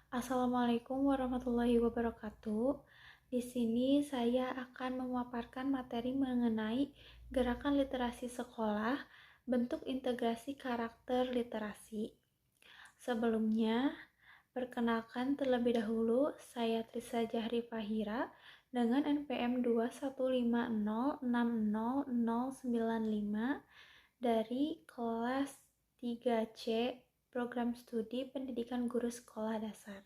Assalamualaikum warahmatullahi wabarakatuh. Di sini saya akan memaparkan materi mengenai gerakan literasi sekolah, bentuk integrasi karakter literasi. Sebelumnya, perkenalkan terlebih dahulu, saya Trisa Jahri Fahira dengan NPM 215060095 dari kelas 3C Program Studi Pendidikan Guru Sekolah Dasar.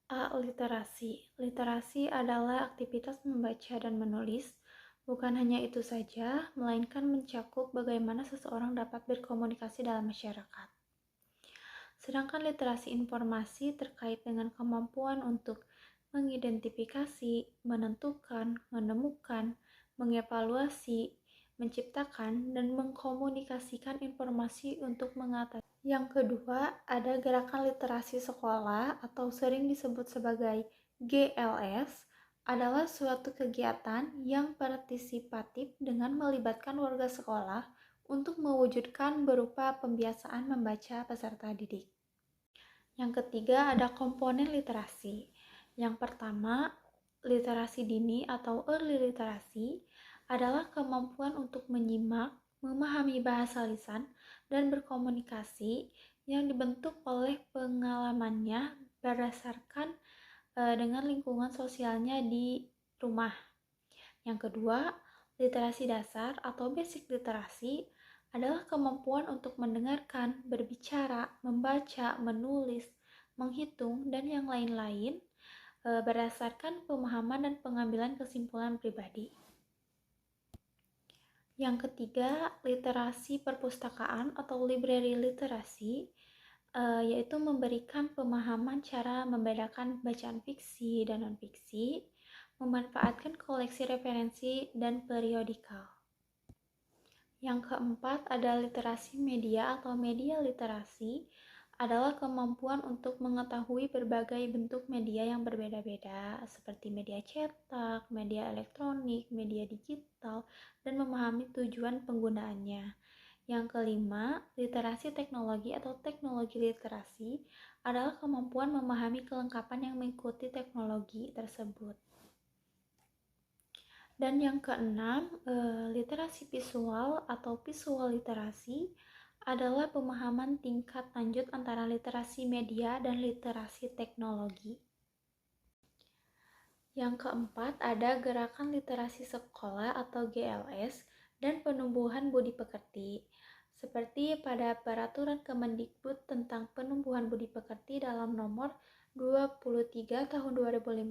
A. Literasi. Literasi adalah aktivitas membaca dan menulis. Bukan hanya itu saja, melainkan mencakup bagaimana seseorang dapat berkomunikasi dalam masyarakat. Sedangkan literasi informasi terkait dengan kemampuan untuk mengidentifikasi, menentukan, menemukan, mengevaluasi, menciptakan, dan mengkomunikasikan informasi untuk mengatasi. Yang kedua, ada gerakan literasi sekolah atau sering disebut sebagai GLS, adalah suatu kegiatan yang partisipatif dengan melibatkan warga sekolah untuk mewujudkan berupa pembiasaan membaca peserta didik. Yang ketiga, ada komponen literasi. Yang pertama, literasi dini atau early literacy adalah kemampuan untuk menyimak, memahami bahasa lisan, dan berkomunikasi yang dibentuk oleh pengalamannya berdasarkan dengan lingkungan sosialnya di rumah. Yang kedua, literasi dasar atau basic literasi adalah kemampuan untuk mendengarkan, berbicara, membaca, menulis, menghitung, dan yang lain-lain berdasarkan pemahaman dan pengambilan kesimpulan pribadi. Yang ketiga, literasi perpustakaan atau library literacy, yaitu memberikan pemahaman cara membedakan bacaan fiksi dan non-fiksi, memanfaatkan koleksi referensi dan periodikal. Yang keempat, ada literasi media atau media literasi, adalah kemampuan untuk mengetahui berbagai bentuk media yang berbeda-beda, seperti media cetak, media elektronik, media digital, dan memahami tujuan penggunaannya. Yang kelima, literasi teknologi atau teknologi literasi adalah kemampuan memahami kelengkapan yang mengikuti teknologi tersebut. Dan yang keenam, literasi visual atau visual literasi adalah pemahaman tingkat lanjut antara literasi media dan literasi teknologi. Yang keempat, ada gerakan literasi sekolah atau GLS dan penumbuhan budi pekerti. Seperti pada peraturan Kemendikbud tentang penumbuhan budi pekerti dalam nomor 23 tahun 2015,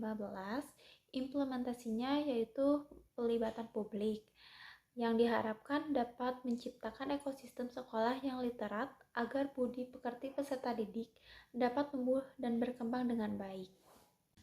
implementasinya yaitu pelibatan publik, yang diharapkan dapat menciptakan ekosistem sekolah yang literat agar budi pekerti peserta didik dapat tumbuh dan berkembang dengan baik.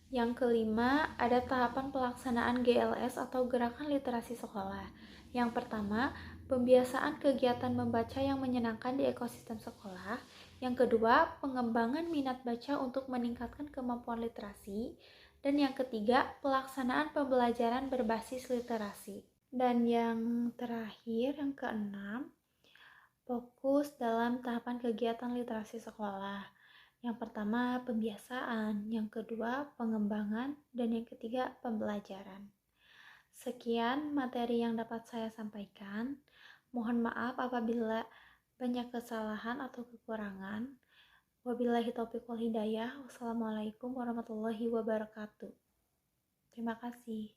Yang kelima, ada tahapan pelaksanaan GLS atau gerakan literasi sekolah. Yang pertama, pembiasaan kegiatan membaca yang menyenangkan di ekosistem sekolah. Yang kedua, pengembangan minat baca untuk meningkatkan kemampuan literasi. Dan yang ketiga, pelaksanaan pembelajaran berbasis literasi. Dan yang terakhir, yang keenam, fokus dalam tahapan kegiatan literasi sekolah. Yang pertama, pembiasaan, yang kedua, pengembangan, dan yang ketiga, pembelajaran. Sekian materi yang dapat saya sampaikan. Mohon maaf apabila banyak kesalahan atau kekurangan. Wabillahi taufiq wal hidayah. Wassalamualaikum warahmatullahi wabarakatuh. Terima kasih.